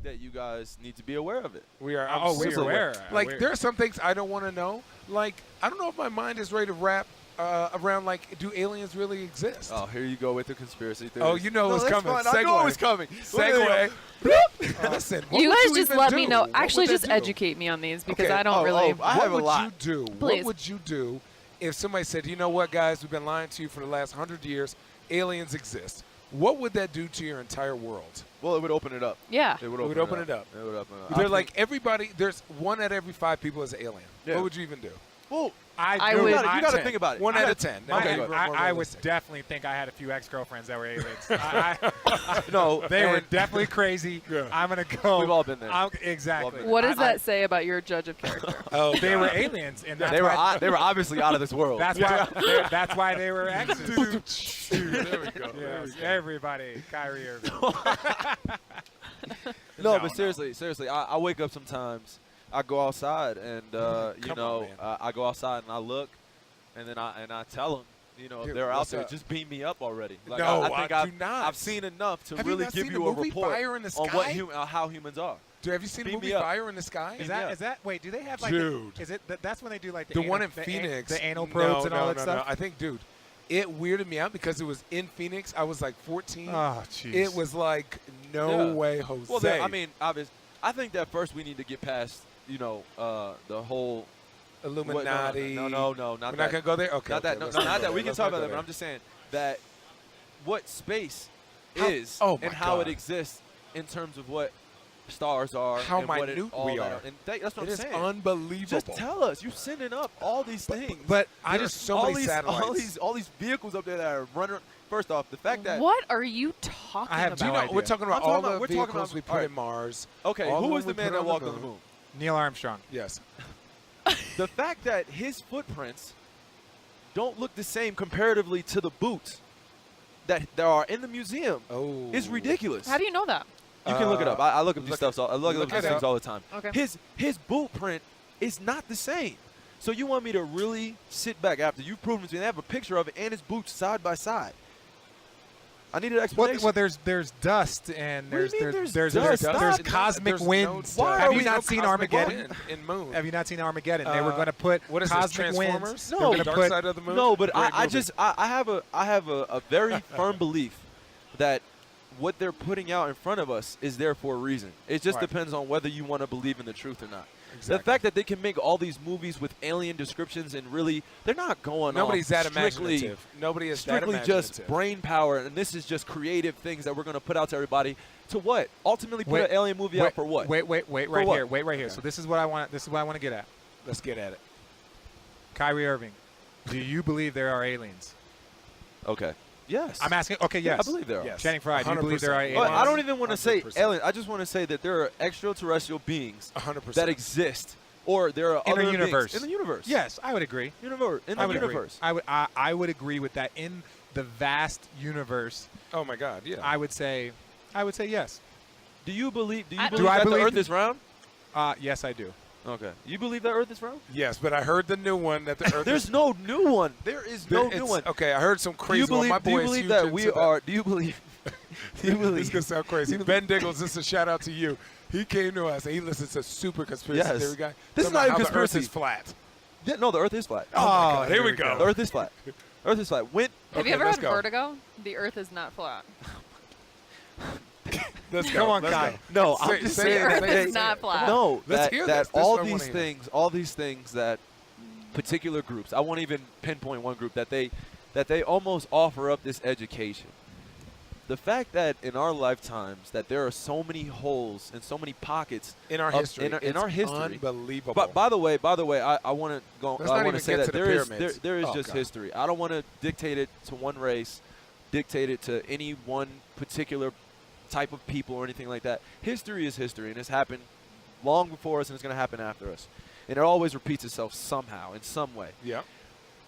that you guys need to be aware of it. We are. we're aware. Like, there are some things I don't want to know. Like, I don't know if my mind is ready to wrap around, like, do aliens really exist? Oh, here you go with the conspiracy theory. Oh, you know it was coming. Fine. I know it was coming. Segue. Listen, what You would guys you just even let do? me know. What would Actually, that just do? educate me on these because Okay. I don't really. I have a What lot. would you do? Please. What would you do if somebody said, you know what, guys, we've been lying to you for the last 100 years. Aliens exist. What would that do to your entire world? Well, it would open it up. Yeah. It would It would open open it up. It would open it up. They're like everybody. There's 1 out of every 5 people is an alien. Yeah. What would you even do? Well, I do. would- you got to think about it. 1 out of 10. My- Okay, I would definitely think I had a few ex-girlfriends that were aliens. No, They were and definitely crazy. Yeah. I'm going to go. We've all been there. Exactly. What does I- that say about your judge of character? Oh, They were aliens, and that's they why, were obviously out of this world. that's why they were exes. there we go. Yes, everybody, Kyrie Irving. No, but seriously, I wake up sometimes. I go outside and Come on, man. I go outside and I look, and then I tell them, you know, Dude, if they're out what's there, up? just beam me up already. Like, No, I think do not. I've seen enough to Have you really not give seen you the a movie report Fire in the on what Sky? how humans are. Dude, have you seen the Beam movie me up. Fire in the Sky? Is that wait? Do they have like Dude. is it that's when they do like The one anal- in Phoenix. the anal probes no, and all no, that no, stuff? No. I think, dude, it weirded me out because it was in Phoenix. I was like 14. Oh, jeez. It was like, no Yeah. way, Jose. Well, I mean, I think that first we need to get past, you know, the whole Illuminati. No, We're not not that. going to go there? Okay. Not that. okay, No, let's not go that. there. We can Let's talk not about go that, but there. I'm just saying that what space How- is oh my and how it God. exists in terms of what stars are. How and what it, minute all we that are. And that's what It I'm is saying. unbelievable. Just tell us. You're sending up all these things. But I There's just so all many these, satellites. all these vehicles up there that are running. First off, the fact that What are you talking I have about? Do you know, idea. we're talking about I'm talking all about- the we're talking vehicles about- we put all right. in Mars. okay, all who the was ones the we man put that on walked on the moon? Neil Armstrong. Yes. The fact that his footprints don't look the same comparatively to the boots that there are in the museum Oh. is ridiculous. How do you know that? You can look it up. I look up these stuff. I look up look these it things up. all the time. Okay. His boot print is not the same. So you want me to really sit back after you've proven to me? They have a picture of it and his boots side by side. I need an explanation. Well, there's dust and What do you mean there's there's there's dust? there's Stop. cosmic There's no winds. dust. Have are you we not no seen Cosmic Armageddon? wind in Moon. Have you not seen Armageddon? They were going to put what is this, cosmic winds. Transformers? No. They're The gonna Dark put Side of the Moon? No, but Great I movie. have a very firm belief that what they're putting out in front of us is there for a reason. It just Right. depends on whether you want to believe in the truth or not. Exactly. The fact that they can make all these movies with alien descriptions and really they're not going Nobody's off that strictly, imaginative. Nobody is strictly that just imaginative. brain power, and this is just creative things that we're going to put out to everybody. To what? Ultimately, put Wait, an alien movie out for what? Wait, right what? here. Wait right here. Okay. So this is what I want. This is what I want to get at. Let's get at it. Kyrie Irving, do you believe there are aliens? Okay. Yes. I'm asking. Okay, yes. I believe there are. Yes. Channing Frye, do you believe there are 100%. aliens? Well, I don't even want to say 100%. alien. I just want to say that there are extraterrestrial beings 100%. that exist, or there are In other a universe. beings in the universe. Yes, I would agree. In I the would universe. agree. I would agree with that. In the vast universe, Oh my God! Yeah. I would say yes. Do you believe? Do you I- believe Do I that believe the Earth th- is round? Yes, I do. Okay. You believe that Earth is round? yes, but I heard the new one that the Earth. There's is, no new one. There is no new it's- one. Okay, I heard some Do crazy you one. believe? My Do boy you is believe huge that into we are? Do you believe? Do you This believe? is gonna sound crazy. Ben Diggles, this is a shout out to you. He came to us and he listens to super conspiracy Yes. theory guy. This is Talking not about even how conspiracy. The Earth is flat. Yeah, no, the Earth is flat. Oh, my God, here here we we go. The Earth is flat. Earth is flat. When? Have Okay, you ever let's had go. vertigo? The Earth is not flat. Let's go. Come on, let's Kai. go. No, Say- I'm just say saying it, that The Earth say is it. not flat. No, Let's that, hear that this. This all is what I these wanna hear. things, all these things that particular groups. I won't even pinpoint one group that they almost offer up this education. The fact that in our lifetimes that there are so many holes and so many pockets In our of- history. in it's our history. Unbelievable. But by the way, I want to go. Let's I not want even to say get that to the there is pyramids. there is Oh, just God. history. I don't want to dictate it to one race, dictate it to any one particular type of people or anything like that. History is history, and it's happened long before us, and it's going to happen after us, and it always repeats itself somehow in some way. yeah,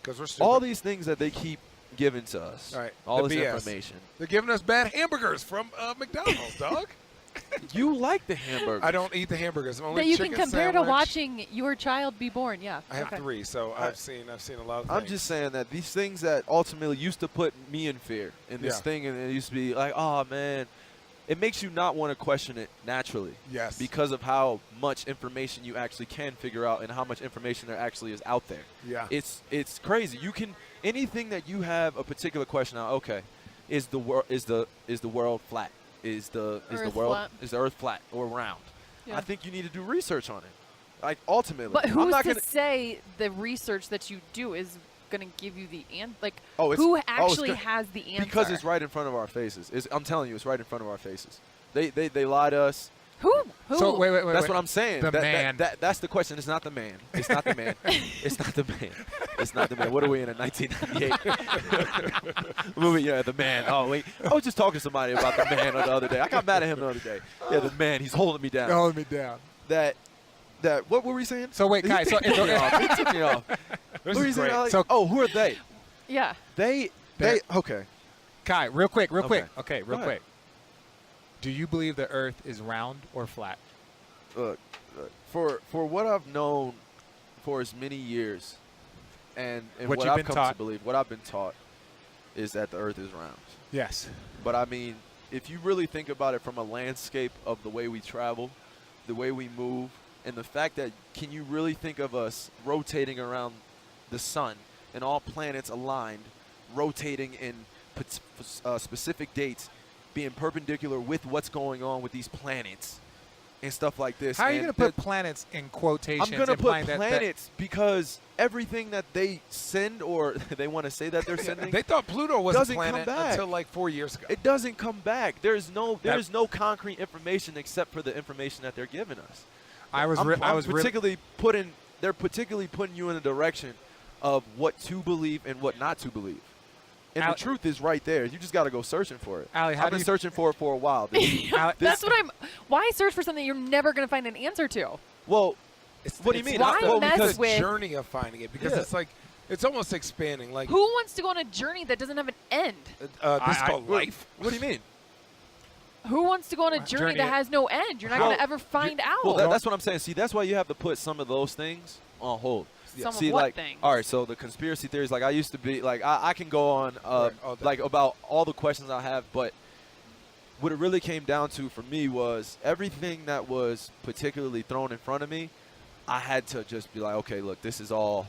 because we're stupid. All these things that they keep giving to us, All right, all the this BS. information. They're giving us bad hamburgers from McDonald's, dog. You like the hamburger? I don't eat the hamburgers. Only That you can chicken compare sandwich. to watching your child be born. Yeah. I have okay. 3, so I've seen a lot of I'm things. just saying that these things that ultimately used to put me in fear in this Yeah. thing, and it used to be like, oh man, it makes you not want to question it naturally. Yes. Because of how much information you actually can figure out and how much information there actually is out there. Yeah. It's crazy. You can anything that you have a particular question on. Okay, is the world flat? Is the Earth flat or round? Yeah. I think you need to do research on it. Like ultimately, But I'm who's not to gonna, say the research that you do is going to give you the answer? Like, Oh, it's- who oh, it's actually good. has the answer? because it's right in front of our faces. I'm telling you, it's right in front of our faces. They lie to us. Who? So wait. That's what I'm saying. The That- man. that's the question. It's not the man. It's not the man. It's not the man. It's not the man. What are we in, a 1998 movie? Yeah, the man. Oh, wait. I was just talking to somebody about the man the other day. I got mad at him the other day. Yeah, the man. He's holding me down. Hold me down. That. What were we saying? So wait, Kai. He So took me off. He took me off. What were you saying, Alex? So- who are they? Yeah. They. Okay. Kai, real quick. Okay. Okay, Go real ahead. quick. Do you believe the Earth is round or flat? Look, for what I've known for as many years, and What what you've I've been come taught. to believe, what I've been taught, is that the Earth is round. Yes. But I mean, if you really think about it from a landscape of the way we travel, the way we move, and the fact that can you really think of us rotating around the sun and all planets aligned, rotating in specific dates, being perpendicular with what's going on with these planets and stuff like this. How are you And going to put planets in quotations? I'm going to implying put that- planets because everything that they send or they want to say that they're sending, They thought Pluto was a doesn't come planet back. until like 4 years ago. it doesn't come back. There's no concrete information except for the information that they're giving us. They're particularly putting you in a direction of what to believe and what not to believe. And the truth is right there. You just got to go searching for it. Allie, how I've do been you- searching for it for a while. That's what I'm. Why search for something you're never going to find an answer to? Well, what do you It's mean? Why the, mess because with- the journey of finding it because Yeah. it's like it's almost expanding. Like Who wants to go on a journey that doesn't have an end? this is called life. What do you mean? Who wants to go on a Journey journey that has no end? You're not Well, going to ever find out. Well, that's what I'm saying. See, that's why you have to put some of those things on hold. Some See, of what like, things? all right, so the conspiracy theories, like I used to be, like I can go on, Right, all day. like about all the questions I have, but what it really came down to for me was everything that was particularly thrown in front of me, I had to just be like, okay, look, this is all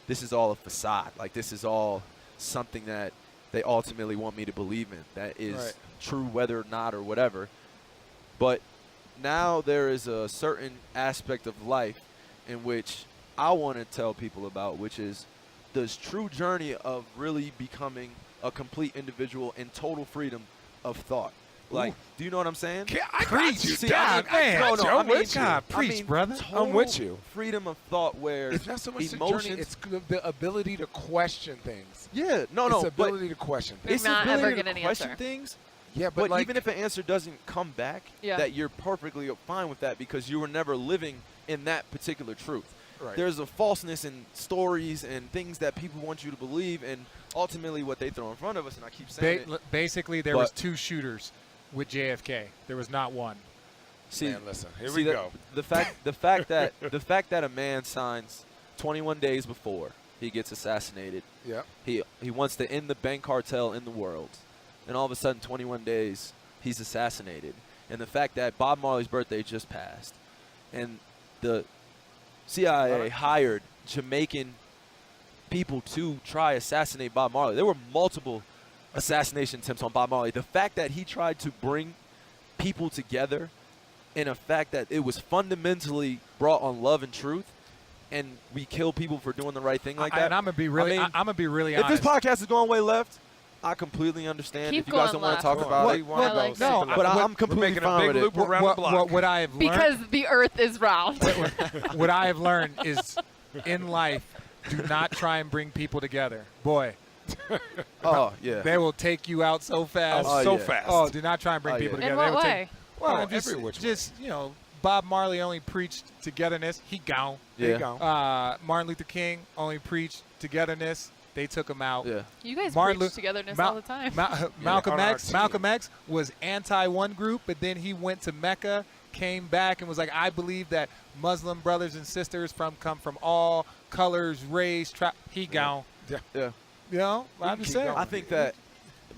a facade. Like this is all something that they ultimately want me to believe in. That is Right. true, whether or not or whatever. But now there is a certain aspect of life in which I want to tell people about, which is this true journey of really becoming a complete individual in total freedom of thought. Like, do you know what I'm saying? Yeah, I Preach. got you. See, God, man. I got you. I'm with you. God, preach, brother. total I'm with you. Freedom of thought where It's not so much the emotions. journey; it's the ability to question things. Yeah, no, it's no, the but ability to question things. You're it's not the ever ability gonna to question answer. things. Yeah, But like, even if an answer doesn't come back, Yeah. that you're perfectly fine with that because you were never living in that particular truth. Right. There's a falseness in stories and things that people want you to believe, and ultimately what they throw in front of us. And I keep saying it. Basically, there But- was 2 shooters with JFK. There was not one. See, man, listen, here see we the, go. The fact that a man signs 21 days before he gets assassinated, Yeah. he wants to end the bank cartel in the world, and all of a sudden 21 days he's assassinated, and the fact that Bob Marley's birthday just passed, and the CIA hired Jamaican people to try assassinate Bob Marley. There were multiple assassination attempts on Bob Marley. The fact that he tried to bring people together, and a fact that it was fundamentally brought on love and truth, and we kill people for doing the right thing like that. And I'm gonna be really, I mean, I'm gonna be really if honest. this podcast is going way left, I completely understand. Keep if you guys going don't want left. to talk about What- it, what- I like no, that. but I'm We're completely making a fine big with it. loop around the block. what I have learned, Because the Earth is round. what I have learned is, in life, do not try and bring people together. Boy, Oh yeah. they will take you out so fast. Oh, so yeah. fast. Oh, do not try and bring Oh, people yeah. together. In They what will way? Well, Oh, just, every which way. just you know, Bob Marley only preached togetherness. He gone. There Yeah. you go. Martin Luther King only preached togetherness. They took him out. Yeah. You guys Martin preach Lu- togetherness Mal- all the time. Malcolm on our X. team. Malcolm X was anti one group, but then he went to Mecca, came back, and was like, "I believe that Muslim brothers and sisters come from all colors, race, He gone. Yeah. Yeah. You know, We I'm can just keep saying. going. I think that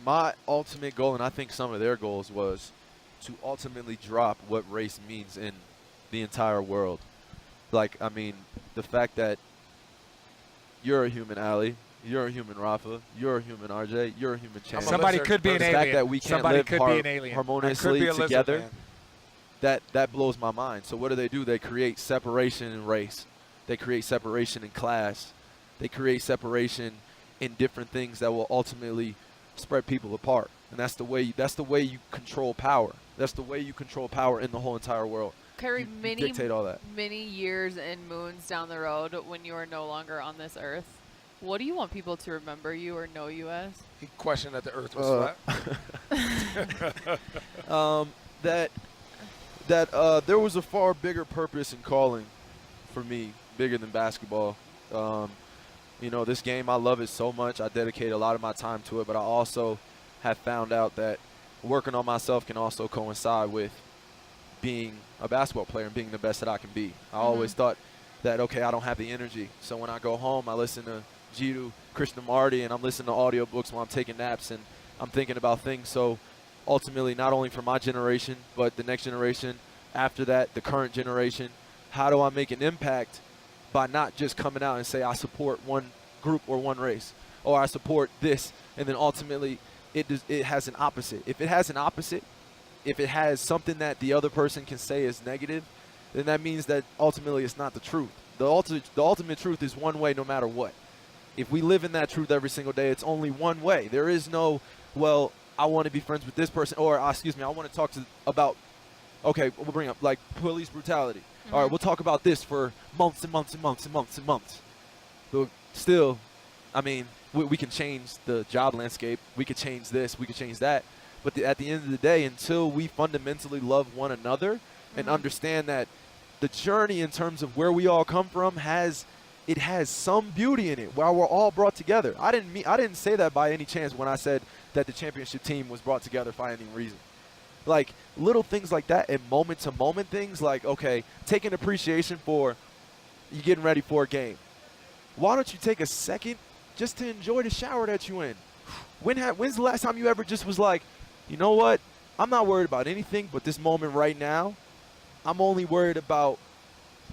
my ultimate goal, and I think some of their goals, was to ultimately drop what race means in the entire world. Like, I mean, the fact that you're a human, Ali, you're a human, Rafa, you're a human, RJ, you're a human, Chance. Somebody could be an The alien. fact that we can't Somebody live could be an alien. harmoniously Could be a lizard together, man. that blows my mind. So what do? They create separation in race. They create separation in class. They create separation in different things that will ultimately spread people apart. And that's the way you control power. That's the way you control power in the whole entire world. KYRIE, You many, dictate all that. many years and moons down the road when you are no longer on this earth, what do you want people to remember you or know you as? He questioned that the earth was flat. That there was a far bigger purpose and calling for me, bigger than basketball. You know, this game, I love it so much. I dedicate a lot of my time to it, but I also have found out that working on myself can also coincide with being a basketball player and being the best that I can be. I always thought that, okay, I don't have the energy. So when I go home, I listen to Jiddu Krishnamurti, and I'm listening to audiobooks while I'm taking naps, and I'm thinking about things. So ultimately, not only for my generation, but the next generation, after that, the current generation, how do I make an impact by not just coming out and say I support one group or one race, or I support this, and then ultimately it has an opposite. If it has an opposite, if it has something that the other person can say is negative, then that means that ultimately it's not the truth. The ultimate truth is one way no matter what. If we live in that truth every single day, it's only one way. There is no, well, I want to be friends with this person, or excuse me, I want to talk about, okay, we'll bring up like police brutality. All right, we'll talk about this for months and months and months and months and months. But still, I mean, we can change the job landscape. We could change this. We could change that. But at the end of the day, until we fundamentally love one another and understand that the journey in terms of where we all come from has some beauty in it while we're all brought together. I didn't say that by any chance when I said that the championship team was brought together for any reason. Like little things like that and moment to moment things like, okay, take an appreciation for you getting ready for a game. Why don't you take a second just to enjoy the shower that you in? When's the last time you ever just was like, you know what? I'm not worried about anything but this moment right now. I'm only worried about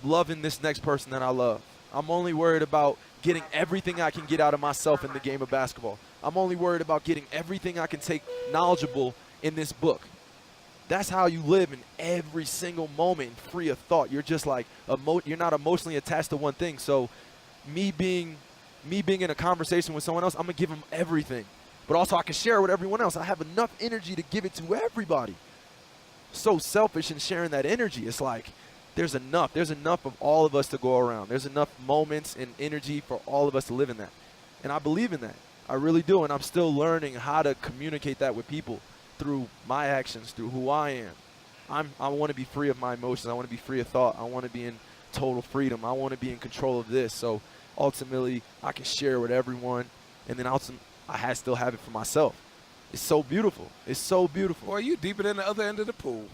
loving this next person that I love. I'm only worried about getting everything I can get out of myself in the game of basketball. I'm only worried about getting everything I can take knowledgeable in this book. That's how you live in every single moment, free of thought. You're just like, you're not emotionally attached to one thing. So me being in a conversation with someone else, I'm going to give them everything. But also I can share with everyone else. I have enough energy to give it to everybody. So selfish in sharing that energy. It's like there's enough of all of us to go around. There's enough moments and energy for all of us to live in that. And I believe in that. I really do. And I'm still learning how to communicate that with people through my actions, through who I am. I want to be free of my emotions. I want to be free of thought. I want to be in total freedom. I want to be in control of this. So ultimately I can share with everyone. And then I still have it for myself. It's so beautiful. It's so beautiful. Boy, you deeper than the other end of the pool.